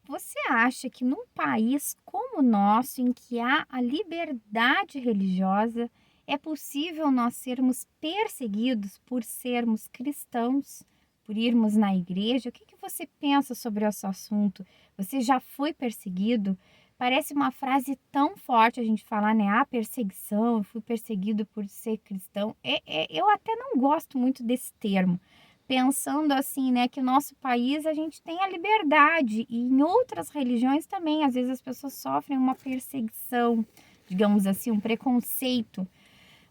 Você acha que num país como o nosso, em que há a liberdade religiosa, é possível nós sermos perseguidos por sermos cristãos, por irmos na igreja? O que você pensa sobre esse assunto? Você já foi perseguido? Parece uma frase tão forte a gente falar, né? Ah, perseguição, eu fui perseguido por ser cristão. Eu até não gosto muito desse termo pensando assim, né, que o nosso país a gente tem a liberdade e em outras religiões também, às vezes as pessoas sofrem uma perseguição, digamos assim, um preconceito.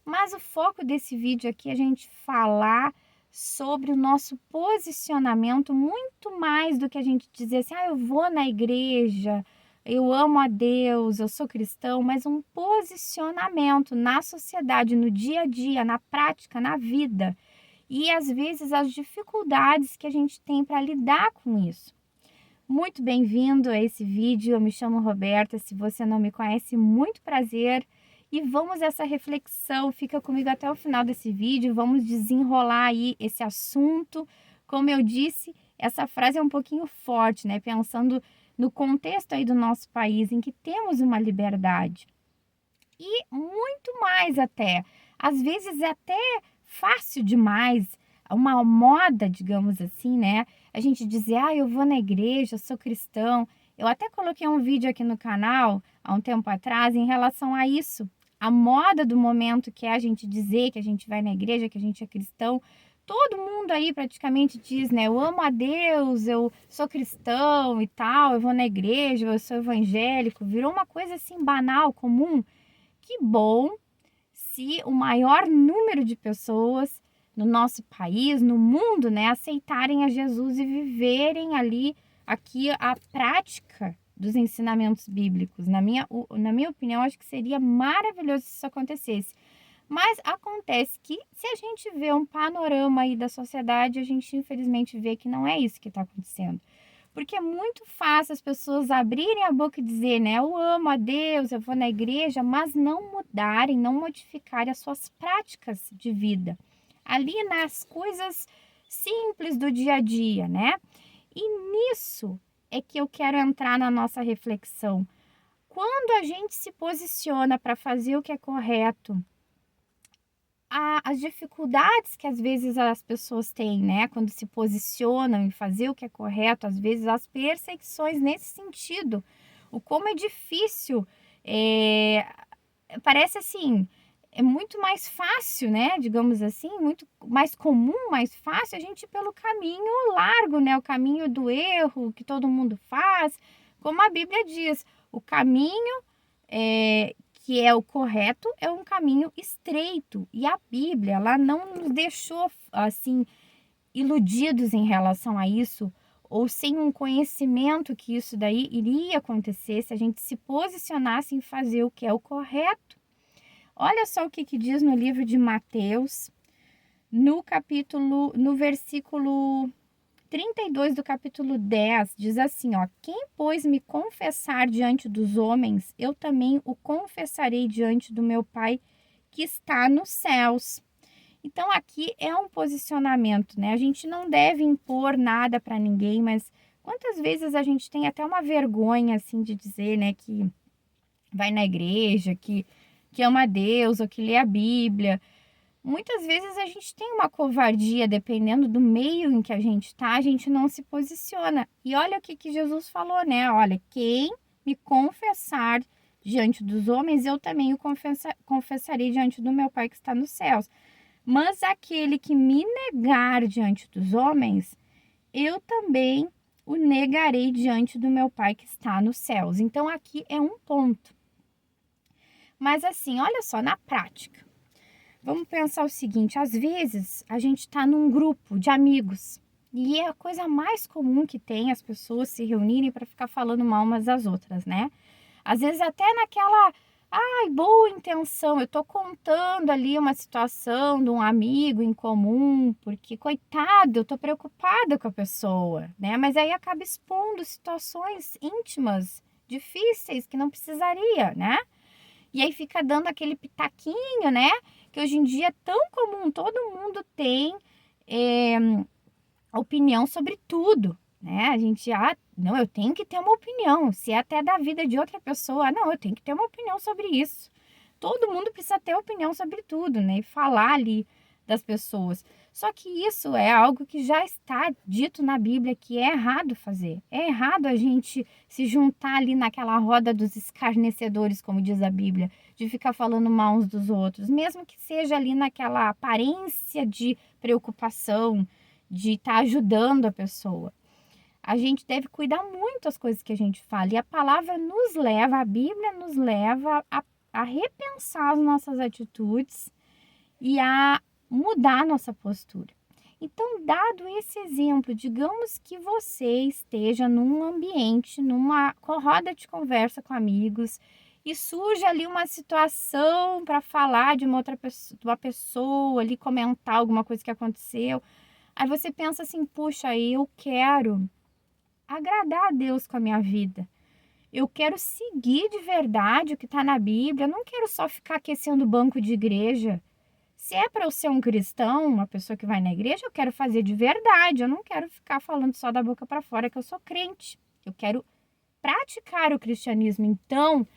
Mas o foco desse vídeo aqui é a gente falar sobre o nosso posicionamento muito mais do que a gente dizer assim, ah, eu vou na igreja, eu amo a Deus, eu sou cristão, mas um posicionamento na sociedade, no dia a dia, na prática, na vida e às vezes as dificuldades que a gente tem para lidar com isso. Muito bem-vindo a esse vídeo, eu me chamo Roberta, se você não me conhece, muito prazer. E vamos a essa reflexão, fica comigo até o final desse vídeo, vamos desenrolar aí esse assunto. Como eu disse, essa frase é um pouquinho forte, né? Pensando no contexto aí do nosso país, em que temos uma liberdade. E muito mais até. Às vezes é até fácil demais, uma moda, digamos assim, né? A gente dizer, ah, eu vou na igreja, eu sou cristão. Eu até coloquei um vídeo aqui no canal há um tempo atrás em relação a isso. A moda do momento que é a gente dizer que a gente vai na igreja, que a gente é cristão. Todo mundo aí praticamente diz, né? Eu amo a Deus, eu sou cristão e tal, eu vou na igreja, eu sou evangélico. Virou uma coisa assim banal, comum. Que bom se o maior número de pessoas no nosso país, no mundo, né, aceitarem a Jesus e viverem ali aqui a prática dos ensinamentos bíblicos. Na minha opinião, acho que seria maravilhoso se isso acontecesse. Mas acontece que se a gente vê um panorama aí da sociedade, a gente infelizmente vê que não é isso que está acontecendo. Porque é muito fácil as pessoas abrirem a boca e dizer, né? Eu amo a Deus, eu vou na igreja, mas não mudarem, não modificarem as suas práticas de vida. Ali nas coisas simples do dia a dia, né? E nisso é que eu quero entrar na nossa reflexão. Quando a gente se posiciona para fazer o que é correto, as dificuldades que às vezes as pessoas têm, né, quando se posicionam em fazer o que é correto, às vezes as perseguições nesse sentido, o como é difícil, é, parece assim, é muito mais fácil, né, digamos assim, muito mais comum, mais fácil a gente ir pelo caminho largo, né, o caminho do erro que todo mundo faz, como a Bíblia diz, o caminho que é o correto, é um caminho estreito. E a Bíblia, ela não nos deixou assim iludidos em relação a isso, ou sem um conhecimento que isso daí iria acontecer se a gente se posicionasse em fazer o que é o correto. Olha só o que diz no livro de Mateus, no versículo 32 do capítulo 10 diz assim, ó: quem, pois, me confessar diante dos homens, eu também o confessarei diante do meu Pai que está nos céus. Então, aqui é um posicionamento, né? A gente não deve impor nada para ninguém, mas quantas vezes a gente tem até uma vergonha, assim, de dizer, né, que vai na igreja, que ama a Deus ou que lê a Bíblia. Muitas vezes a gente tem uma covardia, dependendo do meio em que a gente está, a gente não se posiciona. E olha o que Jesus falou, né? Olha, quem me confessar diante dos homens, eu também o confessarei diante do meu Pai que está nos céus. Mas aquele que me negar diante dos homens, eu também o negarei diante do meu Pai que está nos céus. Então aqui é um ponto. Mas assim, olha só, na prática. Vamos pensar o seguinte, às vezes a gente está num grupo de amigos e é a coisa mais comum que tem as pessoas se reunirem para ficar falando mal umas das outras, né? Às vezes até naquela, ai, boa intenção, eu tô contando ali uma situação de um amigo em comum, porque coitado, eu tô preocupada com a pessoa, né? Mas aí acaba expondo situações íntimas, difíceis que não precisaria, né? E aí fica dando aquele pitaquinho, né? Que hoje em dia é tão comum, todo mundo tem opinião sobre tudo, né? A gente, não, eu tenho que ter uma opinião, se é até da vida de outra pessoa, não, eu tenho que ter uma opinião sobre isso. Todo mundo precisa ter opinião sobre tudo, né? E falar ali das pessoas. Só que isso é algo que já está dito na Bíblia que é errado fazer. É errado a gente se juntar ali naquela roda dos escarnecedores, como diz a Bíblia, de ficar falando mal uns dos outros, mesmo que seja ali naquela aparência de preocupação, de estar ajudando a pessoa. A gente deve cuidar muito das coisas que a gente fala. E a palavra nos leva, a Bíblia nos leva a repensar as nossas atitudes e a mudar a nossa postura. Então, dado esse exemplo, digamos que você esteja num ambiente, numa roda de conversa com amigos e surge ali uma situação para falar de uma pessoa, ali comentar alguma coisa que aconteceu. Aí você pensa assim, puxa, eu quero agradar a Deus com a minha vida. Eu quero seguir de verdade o que está na Bíblia. Eu não quero só ficar aquecendo o banco de igreja. Se é para eu ser um cristão, uma pessoa que vai na igreja, eu quero fazer de verdade. Eu não quero ficar falando só da boca para fora que eu sou crente. Eu quero praticar o cristianismo. Então,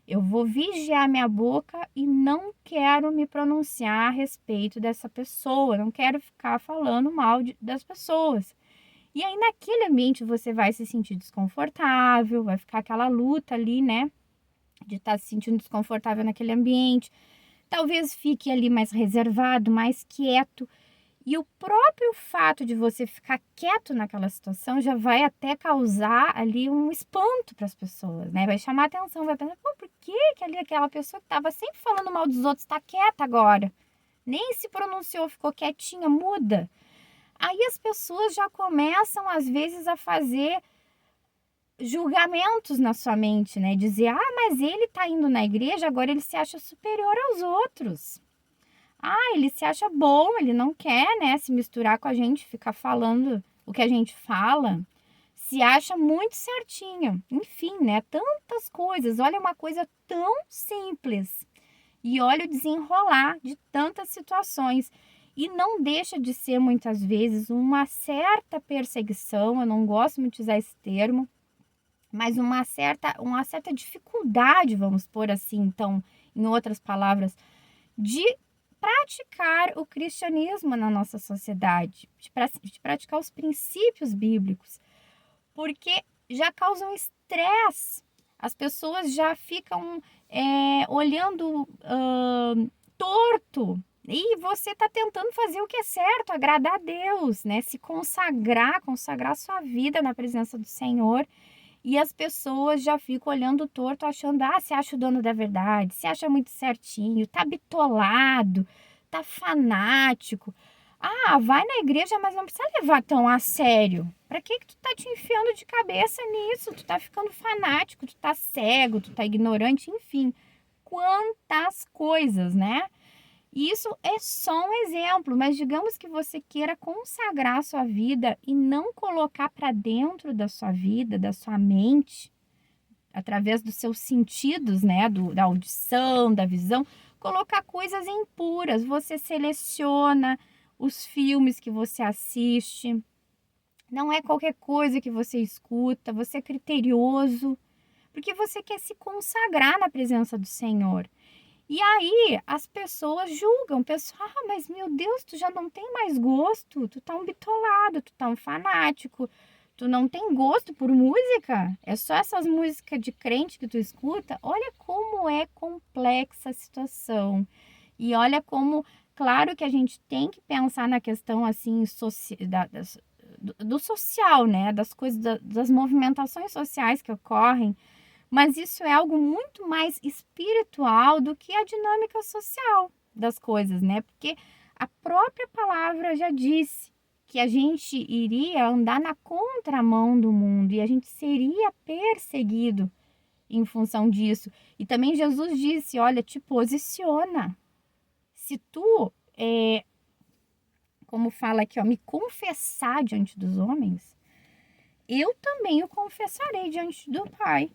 eu vou vigiar minha boca e não quero me pronunciar a respeito dessa pessoa. Não quero ficar falando mal das pessoas. E aí, naquele ambiente, você vai se sentir desconfortável, vai ficar aquela luta ali, né? De estar se sentindo desconfortável naquele ambiente. Talvez fique ali mais reservado, mais quieto. E o próprio fato de você ficar quieto naquela situação já vai até causar ali um espanto para as pessoas, né? Vai chamar atenção, vai pensar, pô, por que que ali aquela pessoa que estava sempre falando mal dos outros está quieta agora? Nem se pronunciou, ficou quietinha, muda. Aí as pessoas já começam, às vezes, a fazer julgamentos na sua mente, né? Dizer, mas ele tá indo na igreja, agora ele se acha superior aos outros. Ele se acha bom, ele não quer, né, se misturar com a gente, ficar falando o que a gente fala. Se acha muito certinho. Enfim, né? Tantas coisas. Olha, uma coisa tão simples. E olha o desenrolar de tantas situações. E não deixa de ser, muitas vezes, uma certa perseguição, eu não gosto muito de usar esse termo, mas uma certa dificuldade, vamos pôr assim, então, em outras palavras, de praticar o cristianismo na nossa sociedade, de praticar os princípios bíblicos, porque já causam estresse. As pessoas já ficam olhando torto. E você está tentando fazer o que é certo, agradar a Deus, né? Se consagrar sua vida na presença do Senhor. E as pessoas já ficam olhando torto, achando, se acha o dono da verdade, se acha muito certinho, tá bitolado, tá fanático. Vai na igreja, mas não precisa levar tão a sério. Pra que tu tá te enfiando de cabeça nisso? Tu tá ficando fanático, tu tá cego, tu tá ignorante, enfim. Quantas coisas, né? Isso é só um exemplo, mas digamos que você queira consagrar a sua vida e não colocar para dentro da sua vida, da sua mente, através dos seus sentidos, né, da audição, da visão, colocar coisas impuras. Você seleciona os filmes que você assiste, não é qualquer coisa que você escuta, você é criterioso, porque você quer se consagrar na presença do Senhor. E aí as pessoas julgam, pessoal, mas meu Deus, tu já não tem mais gosto, tu tá um bitolado, tu tá um fanático, tu não tem gosto por música? É só essas músicas de crente que tu escuta? Olha como é complexa a situação. E olha como, claro que a gente tem que pensar na questão assim do social, né? Das coisas, das movimentações sociais que ocorrem, mas isso é algo muito mais espiritual do que a dinâmica social das coisas, né? Porque a própria palavra já disse que a gente iria andar na contramão do mundo e a gente seria perseguido em função disso. E também Jesus disse, olha, te posiciona. Se tu, como fala aqui, me confessar diante dos homens, eu também o confessarei diante do Pai.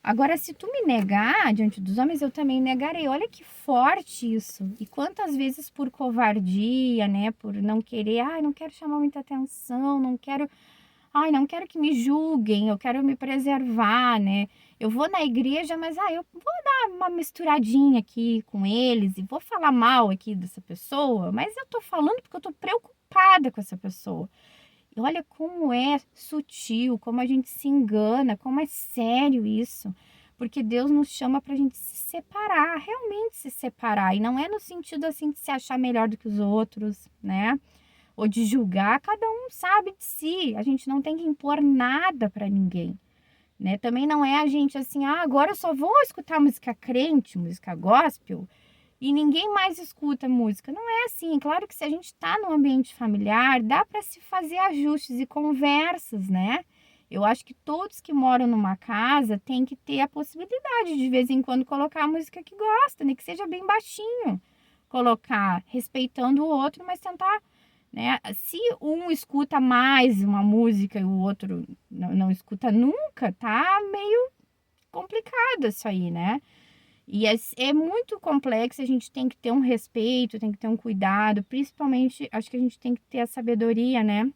Agora, se tu me negar diante dos homens, eu também negarei. Olha que forte isso. E quantas vezes por covardia, né? Por não querer, não quero chamar muita atenção, não quero. Ai, não quero que me julguem, eu quero me preservar, né? Eu vou na igreja, mas eu vou dar uma misturadinha aqui com eles e vou falar mal aqui dessa pessoa, mas eu tô falando porque eu tô preocupada com essa pessoa. E olha como é sutil, como a gente se engana, como é sério isso. Porque Deus nos chama para a gente se separar, realmente se separar. E não é no sentido assim de se achar melhor do que os outros, né? Ou de julgar, cada um sabe de si. A gente não tem que impor nada para ninguém, né? Também não é a gente assim, agora eu só vou escutar música crente, música gospel, e ninguém mais escuta música. Não é assim. Claro que se a gente está no ambiente familiar, dá para se fazer ajustes e conversas, né? Eu acho que todos que moram numa casa têm que ter a possibilidade de vez em quando colocar a música que gosta, nem que seja bem baixinho. Colocar, respeitando o outro, mas tentar, né? Se um escuta mais uma música e o outro não escuta nunca, tá meio complicado isso aí, né? E é muito complexo, a gente tem que ter um respeito, tem que ter um cuidado, principalmente acho que a gente tem que ter a sabedoria, né,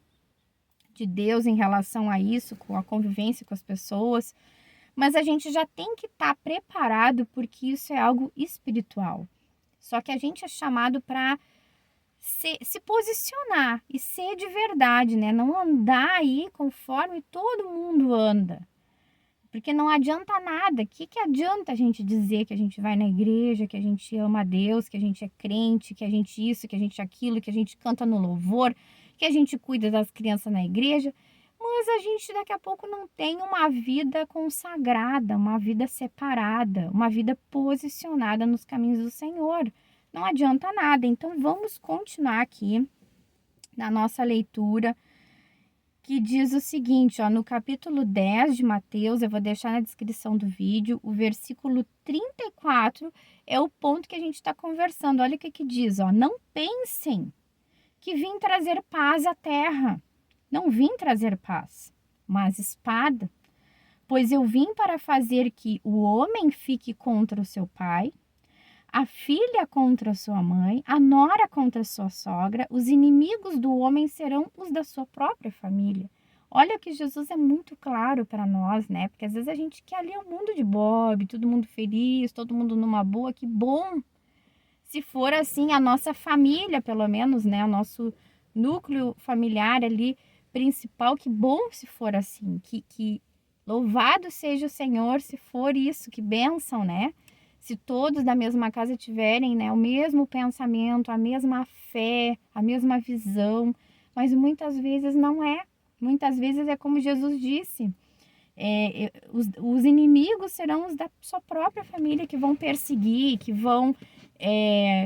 de Deus em relação a isso, com a convivência com as pessoas, mas a gente já tem que estar preparado porque isso é algo espiritual. Só que a gente é chamado para se posicionar e ser de verdade, né? Não andar aí conforme todo mundo anda. Porque não adianta nada. O que adianta a gente dizer que a gente vai na igreja, que a gente ama a Deus, que a gente é crente, que a gente isso, que a gente aquilo, que a gente canta no louvor, que a gente cuida das crianças na igreja, mas a gente daqui a pouco não tem uma vida consagrada, uma vida separada, uma vida posicionada nos caminhos do Senhor. Não adianta nada. Então vamos continuar aqui na nossa leitura, que diz o seguinte, ó, no capítulo 10 de Mateus, eu vou deixar na descrição do vídeo, o versículo 34 é o ponto que a gente está conversando. Olha o que diz, ó, não pensem que vim trazer paz à terra. Não vim trazer paz, mas espada. Pois eu vim para fazer que o homem fique contra o seu pai, a filha contra sua mãe, a nora contra sua sogra, os inimigos do homem serão os da sua própria família. Olha que Jesus é muito claro para nós, né? Porque às vezes a gente quer ali um mundo de Bob, todo mundo feliz, todo mundo numa boa, que bom. Se for assim, a nossa família, pelo menos, né? O nosso núcleo familiar ali principal, que bom se for assim. Que louvado seja o Senhor se for isso, que bênção, né? Se todos da mesma casa tiverem, né, o mesmo pensamento, a mesma fé, a mesma visão, mas muitas vezes não é. Muitas vezes é como Jesus disse, os inimigos serão os da sua própria família que vão perseguir, que vão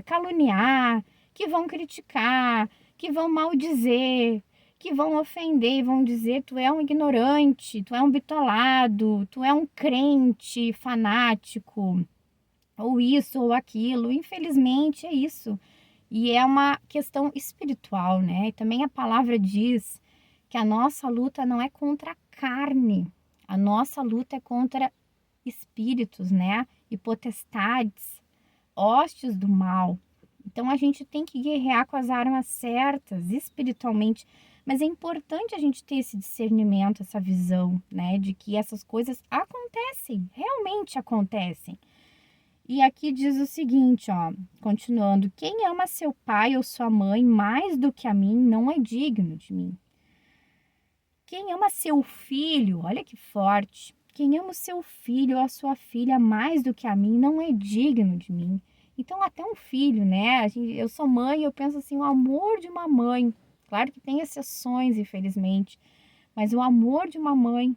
caluniar, que vão criticar, que vão maldizer, que vão ofender, vão dizer tu é um ignorante, tu é um bitolado, tu é um crente fanático, ou isso ou aquilo. Infelizmente é isso. E é uma questão espiritual, né? E também a palavra diz que a nossa luta não é contra a carne, a nossa luta é contra espíritos, né? E potestades, hostes do mal. Então a gente tem que guerrear com as armas certas, espiritualmente. Mas é importante a gente ter esse discernimento, essa visão, né? De que essas coisas acontecem, realmente acontecem. E aqui diz o seguinte, ó, continuando: quem ama seu pai ou sua mãe mais do que a mim não é digno de mim. Quem ama seu filho, olha que forte. Quem ama o seu filho ou a sua filha mais do que a mim não é digno de mim. Então, até um filho, né? Eu sou mãe, eu penso assim, o amor de uma mãe. Claro que tem exceções, infelizmente, mas o amor de uma mãe,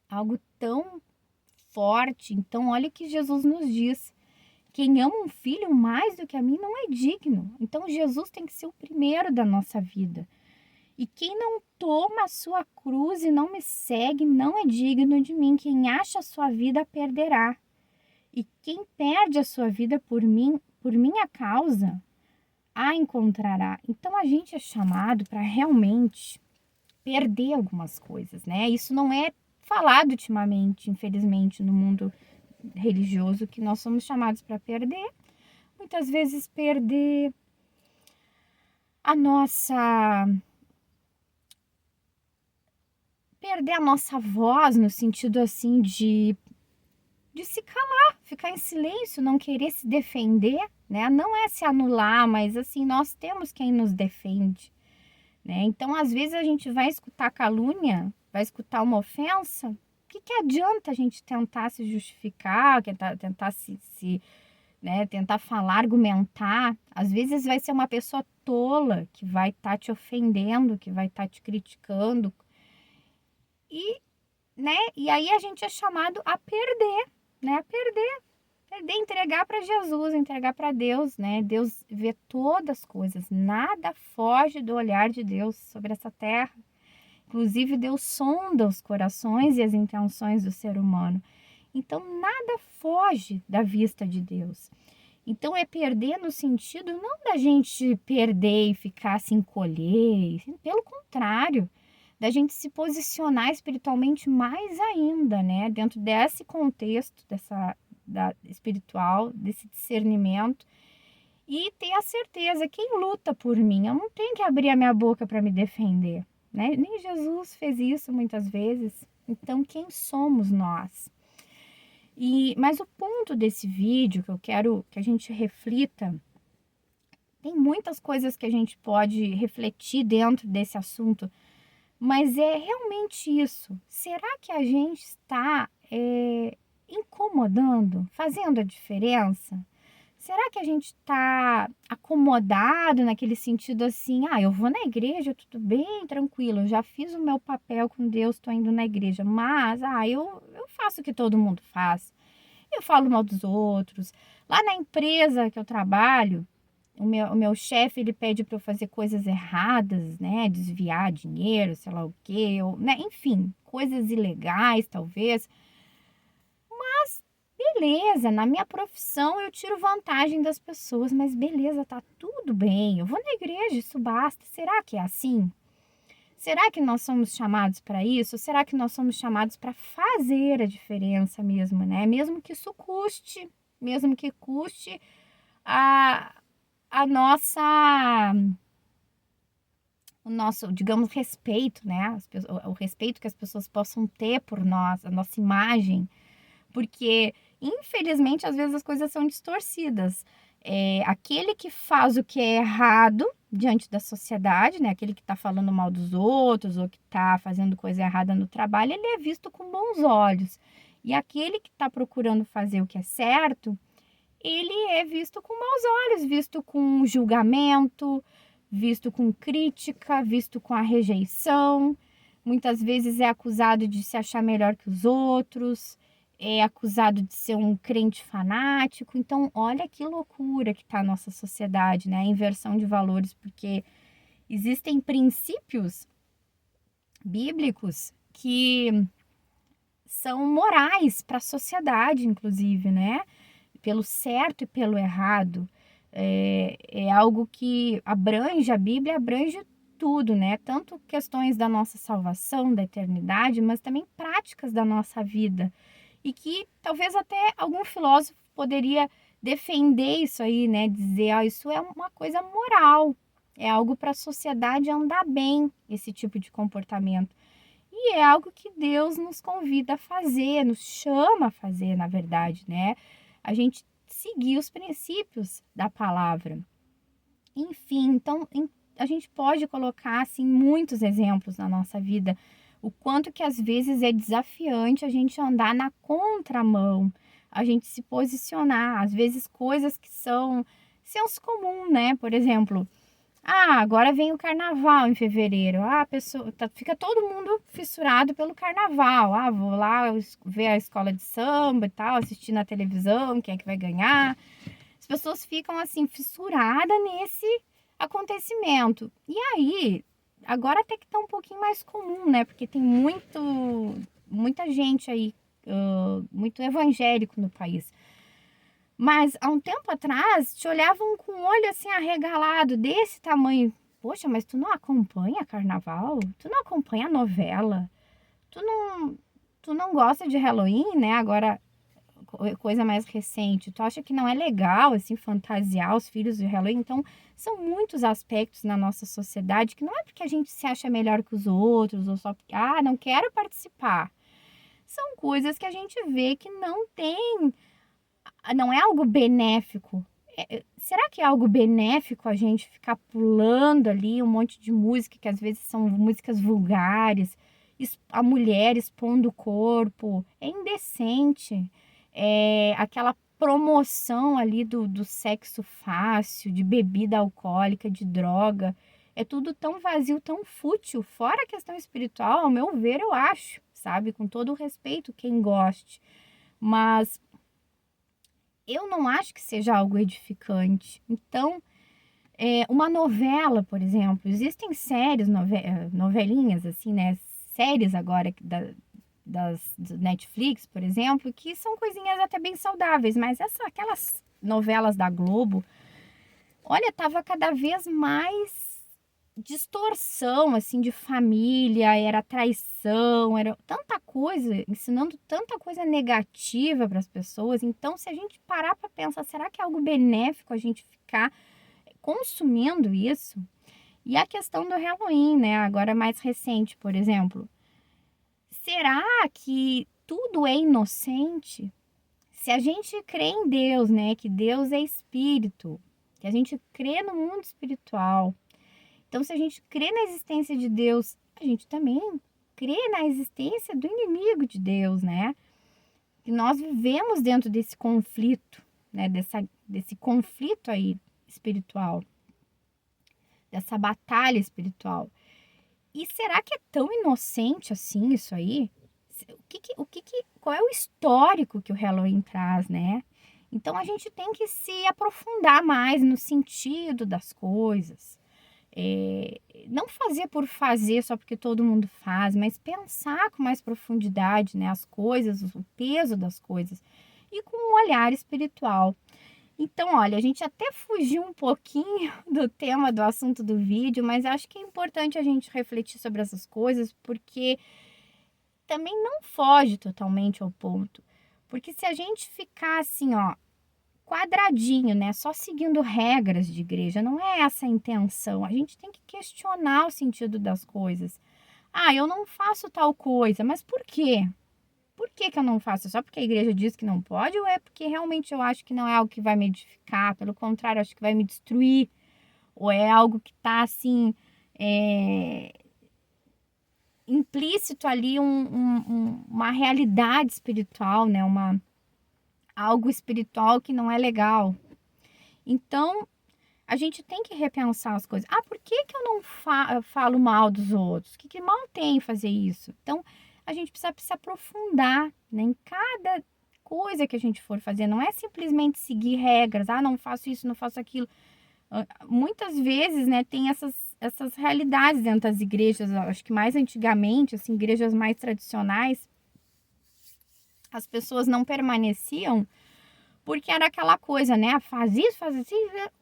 algo tão forte. Então, olha o que Jesus nos diz. Quem ama um filho mais do que a mim não é digno. Então, Jesus tem que ser o primeiro da nossa vida. E quem não toma a sua cruz e não me segue não é digno de mim. Quem acha a sua vida perderá. E quem perde a sua vida por mim, por minha causa, a encontrará. Então, a gente é chamado para realmente perder algumas coisas, né? Isso não é falado ultimamente, infelizmente, no mundo religioso, que nós somos chamados para perder. Muitas vezes perder a nossa perder a nossa voz no sentido assim de se calar, ficar em silêncio, não querer se defender, né? Não é se anular, mas assim, nós temos quem nos defende, né? Então, às vezes a gente vai escutar calúnia, vai escutar uma ofensa, o que que adianta a gente tentar se justificar, tentar né, tentar falar, argumentar? Às vezes vai ser uma pessoa tola que vai estar te ofendendo, que vai estar te criticando e, né? E aí a gente é chamado a perder, né? A perder, entregar para Jesus, entregar para Deus, né? Deus vê todas as coisas, nada foge do olhar de Deus sobre essa terra. Inclusive, Deus sonda os corações e as intenções do ser humano. Então, nada foge da vista de Deus. Então, é perder no sentido não da gente perder e ficar se encolher, pelo contrário, da gente se posicionar espiritualmente mais ainda, né? Dentro desse contexto, espiritual, desse discernimento, e ter a certeza, quem luta por mim, eu não tenho que abrir a minha boca para me defender, né? Nem Jesus fez isso muitas vezes. Então, quem somos nós? Mas o ponto desse vídeo que eu quero que a gente reflita, tem muitas coisas que a gente pode refletir dentro desse assunto, mas é realmente isso. Será que a gente está incomodando, fazendo a diferença? Será que a gente está acomodado naquele sentido assim, eu vou na igreja, tudo bem, tranquilo, eu já fiz o meu papel com Deus, estou indo na igreja, mas eu faço o que todo mundo faz. Eu falo mal dos outros. Lá na empresa que eu trabalho, o meu chefe, ele pede para eu fazer coisas erradas, né? Desviar dinheiro, sei lá o quê, né? Enfim, coisas ilegais, talvez. Beleza, na minha profissão eu tiro vantagem das pessoas, mas beleza, tá tudo bem. Eu vou na igreja, isso basta. Será que é assim? Será que nós somos chamados para isso? Será que nós somos chamados para fazer a diferença mesmo, né? Mesmo que isso custe, mesmo que custe a, a nossa, o nosso, digamos, respeito, né? O respeito que as pessoas possam ter por nós, a nossa imagem, porque infelizmente às vezes as coisas são distorcidas. Aquele que faz o que é errado diante da sociedade, né? Aquele que está falando mal dos outros ou que está fazendo coisa errada no trabalho, ele é visto com bons olhos. E aquele que está procurando fazer o que é certo, ele é visto com maus olhos, visto com julgamento, visto com crítica, visto com a rejeição. Muitas vezes é acusado de se achar melhor que os outros, é acusado de ser um crente fanático. Então, olha que loucura que está a nossa sociedade, né? A inversão de valores, porque existem princípios bíblicos que são morais para a sociedade, inclusive, né? Pelo certo e pelo errado. É algo que abrange, a Bíblia abrange tudo, né? Tanto questões da nossa salvação, da eternidade, mas também práticas da nossa vida. E que talvez até algum filósofo poderia defender isso aí, né? Dizer, isso é uma coisa moral, é algo para a sociedade andar bem, esse tipo de comportamento. E é algo que Deus nos convida a fazer, nos chama a fazer, na verdade, né? A gente seguir os princípios da palavra. Enfim, então a gente pode colocar assim muitos exemplos na nossa vida, o quanto que às vezes é desafiante a gente andar na contramão, a gente se posicionar, às vezes coisas que são senso comum, né? Por exemplo, agora vem o carnaval em fevereiro. A pessoa fica todo mundo fissurado pelo carnaval. Vou lá ver a escola de samba e tal, assistir na televisão, quem é que vai ganhar. As pessoas ficam assim fissuradas nesse acontecimento. E aí, agora até que tá um pouquinho mais comum, né? Porque tem muita gente aí, muito evangélico no país. Mas há um tempo atrás, te olhavam com o olho assim arregalado, desse tamanho. Poxa, mas tu não acompanha carnaval? Tu não acompanha novela? Tu não gosta de Halloween, né? Agora, coisa mais recente, tu acha que não é legal, assim, fantasiar os filhos de Halloween? Então, são muitos aspectos na nossa sociedade que não é porque a gente se acha melhor que os outros, ou só porque, não quero participar. São coisas que a gente vê que não é algo benéfico. Será que é algo benéfico a gente ficar pulando ali um monte de música, que às vezes são músicas vulgares, a mulher expondo o corpo? É indecente. É aquela promoção ali do sexo fácil, de bebida alcoólica, de droga. É tudo tão vazio, tão fútil. Fora a questão espiritual, ao meu ver, eu acho, sabe? Com todo o respeito, quem goste. Mas eu não acho que seja algo edificante. Então, uma novela, por exemplo, existem séries, novelinhas, assim, né? Séries agora do Netflix, por exemplo, que são coisinhas até bem saudáveis, mas aquelas novelas da Globo, olha, tava cada vez mais distorção, assim, de família, era traição, era tanta coisa, ensinando tanta coisa negativa para as pessoas. Então, se a gente parar para pensar, será que é algo benéfico a gente ficar consumindo isso? E a questão do Halloween, né? Agora mais recente, por exemplo. Será que tudo é inocente? Se a gente crê em Deus, né? Que Deus é espírito, que a gente crê no mundo espiritual. Então, se a gente crê na existência de Deus, a gente também crê na existência do inimigo de Deus, né? Que nós vivemos dentro desse conflito, né? Desse conflito aí espiritual, dessa batalha espiritual. E será que é tão inocente assim isso aí? Qual é o histórico que o Halloween traz, né? Então a gente tem que se aprofundar mais no sentido das coisas. Não fazer por fazer só porque todo mundo faz, mas pensar com mais profundidade, né, as coisas, o peso das coisas e com um olhar espiritual. Então, olha, a gente até fugiu um pouquinho do tema do assunto do vídeo, mas acho que é importante a gente refletir sobre essas coisas, porque também não foge totalmente ao ponto. Porque se a gente ficar assim, ó, quadradinho, né? Só seguindo regras de igreja, não é essa a intenção. A gente tem que questionar o sentido das coisas. Eu não faço tal coisa, mas por quê? Por que que eu não faço? Só porque a igreja diz que não pode ou é porque realmente eu acho que não é algo que vai me edificar? Pelo contrário, acho que vai me destruir? Ou é algo que está assim, implícito ali uma realidade espiritual, né? Algo espiritual que não é legal. Então, a gente tem que repensar as coisas. Por que que eu não falo mal dos outros? Que mal tem em fazer isso? Então, a gente precisa se aprofundar, né, em cada coisa que a gente for fazer. Não é simplesmente seguir regras. Não faço isso, não faço aquilo. Muitas vezes, né, tem essas realidades dentro das igrejas. Acho que mais antigamente, assim, igrejas mais tradicionais, as pessoas não permaneciam porque era aquela coisa, né? Faz isso, faz assim,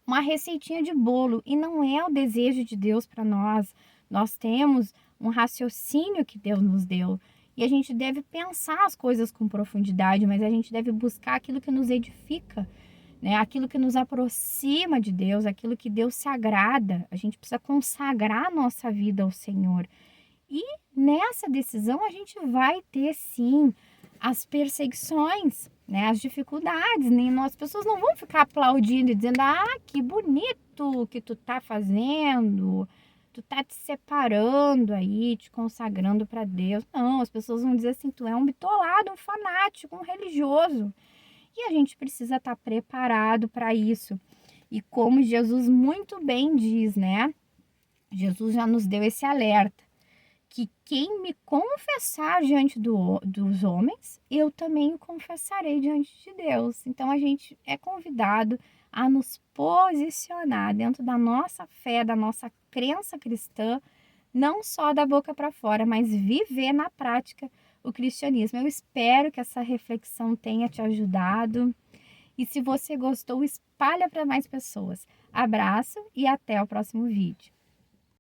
uma receitinha de bolo. E não é o desejo de Deus para nós. Nós temos um raciocínio que Deus nos deu. E a gente deve pensar as coisas com profundidade, mas a gente deve buscar aquilo que nos edifica, né? Aquilo que nos aproxima de Deus, aquilo que Deus se agrada. A gente precisa consagrar a nossa vida ao Senhor. E nessa decisão a gente vai ter sim as perseguições, né, as dificuldades, nem as pessoas não vão ficar aplaudindo e dizendo: que bonito que tu tá fazendo, tu tá te separando aí, te consagrando para Deus". Não, as pessoas vão dizer assim: tu é um bitolado, um fanático, um religioso. E a gente precisa estar preparado para isso. E como Jesus muito bem diz, né? Jesus já nos deu esse alerta que quem me confessar diante dos homens, eu também o confessarei diante de Deus. Então a gente é convidado a nos posicionar dentro da nossa fé, da nossa crença cristã, não só da boca para fora, mas viver na prática o cristianismo. Eu espero que essa reflexão tenha te ajudado. E se você gostou, espalha para mais pessoas. Abraço e até o próximo vídeo.